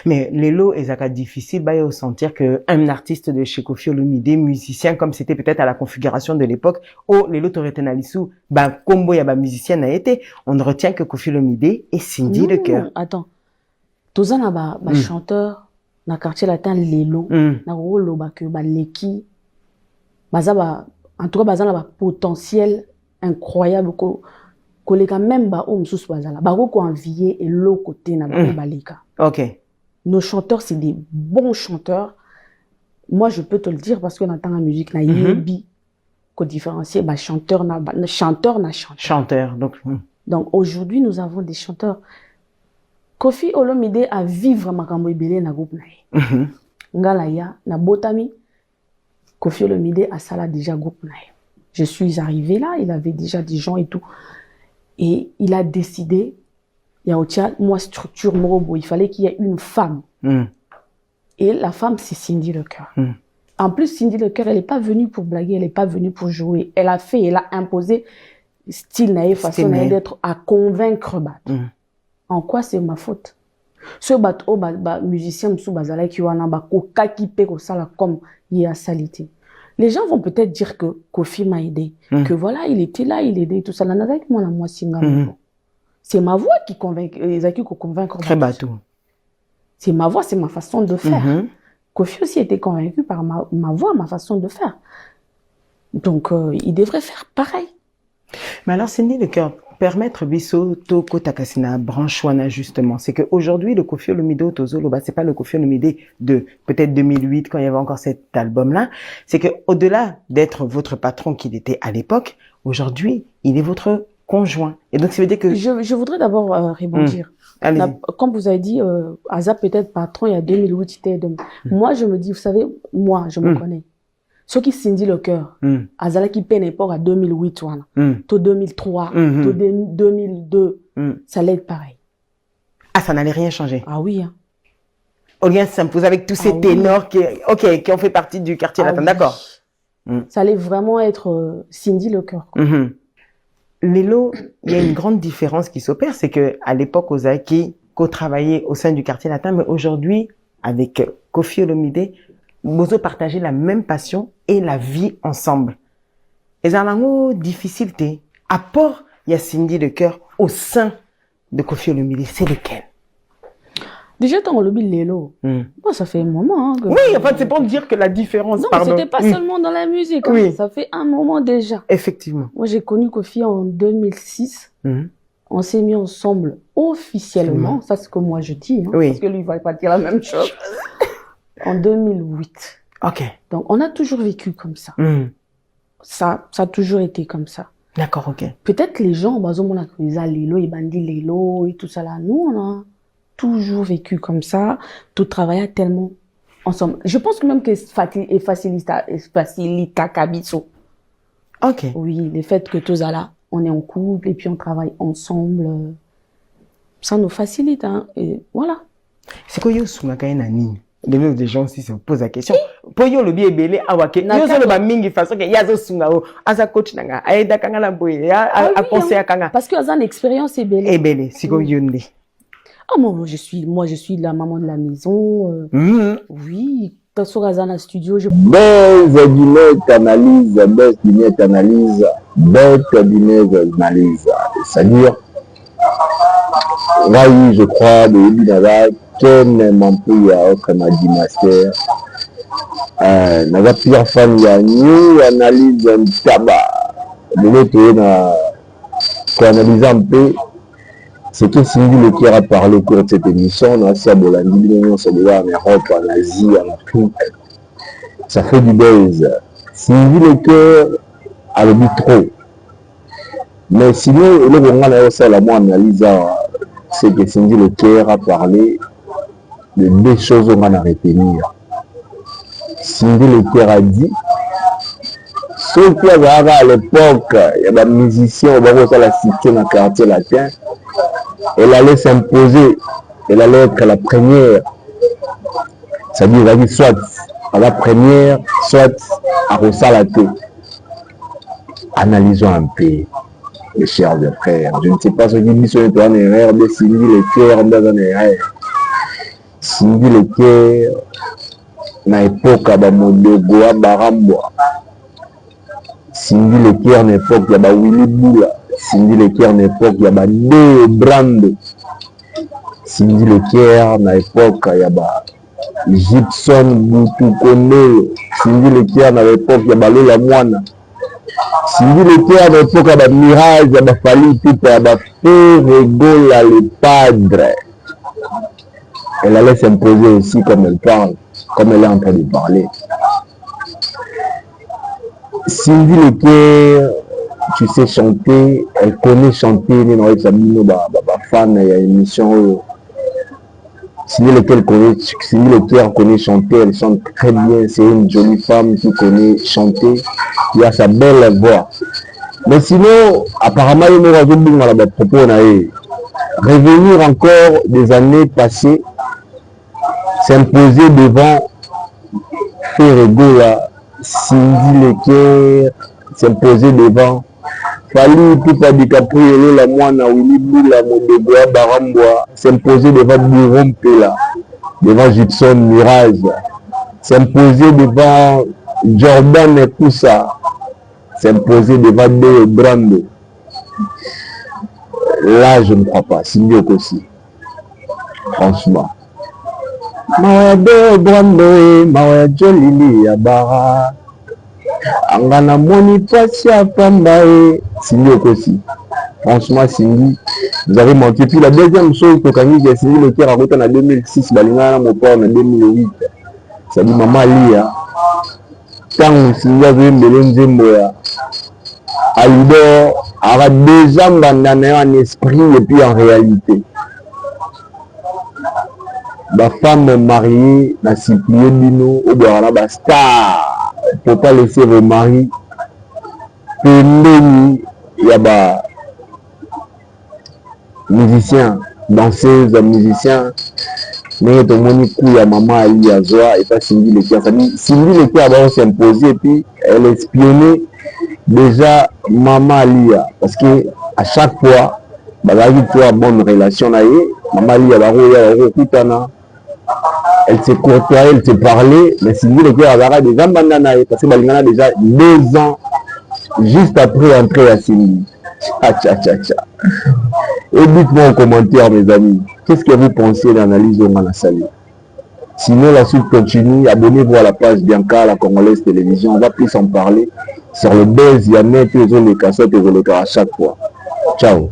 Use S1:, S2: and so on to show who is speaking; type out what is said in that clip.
S1: Mais les lots, c'est difficile, bah, au sentir qu'un artiste de chez Koffi Olomide, musicien, comme c'était peut-être à la configuration de l'époque, oh, les lots t'auraient été sous, bah, combo, y a, bah, musicien a été, on ne retient que Koffi Olomide et Cindy Le Cœur.
S2: Non, attends. Tous en a, chanteur, dans le quartier latin, les lots, dans le rôle, bah, que, bah, l'équipe, bah, ça, bah, en tout cas, bah, ça, bah, potentiel incroyable, que les gars, même, bah, oh, m'sous, bah, ça, bah, qu'on envié et l'autre côté, n'a bah, les gars.
S1: Ok.
S2: Nos chanteurs, c'est des bons chanteurs. Moi, je peux te le dire parce que dans la musique, na yebi, qu'on différencie, bah, chanteur, na chanteur.
S1: Chanteur, donc.
S2: Donc, aujourd'hui, nous avons des chanteurs. Koffi Olomide a vivre makambo ebele na groupe na ye. Ngala ya, na botami, Koffi Olomide a sala déjà groupe na ye. Je suis arrivé là, il avait déjà des gens et tout. Et il a décidé, il y a aussi moi structure morobo, il fallait qu'il y ait une femme. Et la femme, c'est Cindy Le Cœur. En plus, Cindy Le Cœur, elle n'est pas venue pour blaguer, elle n'est pas venue pour jouer. Elle a fait, elle a imposé style naïf, façon naïf d'être à convaincre bat. En quoi c'est ma faute? Ce bateau, musicien, msou bazala qui wana ba koka ki pe ko sala comme il y a salité. Les gens vont peut-être dire que Koffi m'a aidé, que voilà, il était là, il aidait tout ça. Là, avec moi, la moi singa. C'est ma voix qui convainc, qui convainc.
S1: Très bateau.
S2: C'est ma voix, c'est ma façon de faire. Koffi aussi était convaincu par ma voix, ma façon de faire. Donc, il devrait faire pareil.
S1: Mais alors, Cindy Le Cœur, permettre biso to kotakasina branche wana justement, c'est qu'aujourd'hui le Koffi Olomide Tozolo, bah c'est pas le Koffi Olomide de peut-être 2008 quand il y avait encore cet album-là, c'est que au-delà d'être votre patron qu'il était à l'époque, aujourd'hui il est votre conjoint. Et donc ça veut dire que
S2: je voudrais d'abord rebondir. Comme vous avez dit, Azap peut-être patron il y a 2008, moi je me dis, vous savez, moi je me connais. Ceux qui Cindy Le Cœur, Azala qui peine époque à 2008, to 2003, to 2002, ça l'aide pareil.
S1: Ah, ça n'allait rien changer.
S2: Ah oui. Hein.
S1: Au lien s'impose avec tous ces ténors qui ont fait partie du quartier latin, d'accord.
S2: Ça allait vraiment être Cindy Le Cœur.
S1: Lélo, il y a une grande différence qui s'opère, c'est que à l'époque, Ozaki, co-travaillait au sein du quartier latin, mais aujourd'hui, avec Koffi Olomide, Bozo partageait la même passion et la vie ensemble. Et ça a difficulté. Apport, il y a Cindy Le Cœur au sein de Koffi Olomide. C'est lequel?
S2: Déjà, dans le lobby Lélo, bon, ça fait un moment. Hein,
S1: oui, enfin, c'est pour dire que la différence.
S2: Non, c'était pas seulement dans la musique. Hein, oui. Ça fait un moment déjà.
S1: Effectivement.
S2: Moi, j'ai connu Koffi en 2006. On s'est mis ensemble officiellement. Ça, c'est ce que moi je dis. Hein, parce que lui, il va pas dire la même chose. En 2008.
S1: Ok.
S2: Donc, on a toujours vécu comme ça. Ça a toujours été comme ça.
S1: D'accord, ok.
S2: Peut-être les gens, bah, on a cru ça, Lélo, ils bandit Lélo et tout ça là. Nous, on a toujours vécu comme ça. Tout travaillait tellement ensemble. Je pense que même que facilita Kabiso.
S1: Ok.
S2: Oui, le fait que tous là, on est en couple et puis on travaille ensemble, ça nous facilite, hein. Et voilà.
S1: C'est quoi, des gens aussi se posent la question. Pour yo le bien belé awake. Yo so le ba mingi façon que yazo sunga o. Asa coach nanga. Aida kanga la boye. A conseil kanga.
S2: Parce que azan expérience est belle.
S1: Et belle. Si ko yonde.
S2: Ah moi je suis la maman de la maison. Oui. Sur azan studio.
S3: Belle dinette analyse, belle dinette analyse, belle dinette analyse. C'est-à-dire, là oui, je crois, de Ibinara, Ken Mampuya, Kamadi Master, n'a plusieurs fans, il y a new analyse un tabac. De l'autre, pour analyser un peu, c'est que Cindy Le Cœur a parlé au cours de cette émission, on a aussi à Bolandi, on s'est déjà en Europe, en Asie, en Afrique. Ça fait du buzz. Cindy Le Cœur a le but trop. Mais sinon, le moment là, ça, la moi analyse, c'est que Cindy Le Cœur a parlé de deux choses qu'on a à retenir. Cindy Le Cœur a dit, ceux qui avaient à l'époque, il y a des musiciens, on va voir la cité dans le quartier latin, elle allait s'imposer, elle allait être la première, c'est-à-dire, soit à la première, soit à Rossalaté. Analysons un peu, mes chers frères. Je ne sais pas ce qui dit sur le terrain erreur, mais Cindy Le Cœur dans un erreur. Cindy Leker na époque ya Modogo ya Barambwa, Cindy Leker na époque ya Willy Bula, Cindy Leker na époque ya Deo Brando, Cindy Leker na époque ya Gibson Boutou Kondolo, Cindy Leker na époque ya Lola Mwana, Cindy Leker na époque ya Mirage ya Fally Ipupa ya Ferregola le Padre. Elle allait s'imposer aussi comme elle parle, comme elle est en train de parler. Cindy Leker, tu sais chanter, elle connaît chanter, fan, il y a une émission. Cindy Leker connaît chanter, elle chante très bien, c'est une jolie femme qui connaît chanter, qui a sa belle voix. Mais sinon, apparemment, il y a des propos, revenir encore des années passées, s'imposer devant Ferregola, Cindy Leker, s'imposer devant Fally Ipupa DiCaprio, Lola Mwana, Willy Bula, Modogo ya Barambwa, s'imposer devant Buron Pela, devant Gibson Mirage, s'imposer devant Jordan Koussa, s'imposer devant Deo Brando. Là, je ne crois pas. Cindy aussi. Franchement. Mawaya Deo Brando, Mawaya Jolili ya Bara. Angana moni pasi ya pamba. Cindy aussi. Franchement, Cindy, vous avez manqué. Puis la deuxième chose que Camille Cindy Leker a raconté en 2006, Balingana mon père en 2008. Ça dit Maman Lia. Tant Cindy avait Mbele Moya. Alidor a déjà en esprit et puis en réalité. La femme mariée n'a Cyprien Bino ou bien la star. Il ne faut pas laisser vos maris. Il y a musiciens, danseuses, musiciens. Mais tout le monde est maman Ali Azoa et pas Cindy Leker. Cindy Leker va s'imposer et puis elle espionnait déjà Maman Alia parce que à chaque fois tu as bonne relation avec Maman Alia elle se côtoyait, elle se parlait, mais Cindy Leker a déjà bandana parce que Balingana déjà 2 ans juste après entrer à Cindy. Et dites-moi en commentaire mes amis, qu'est-ce que vous pensez de l'analyse de Manasali? Sinon la suite continue, abonnez-vous à la page Bianca, la Congolaise Télévision, on va plus en parler sur le buzz, il y a net, les cassettes et les cas à chaque fois. Ciao.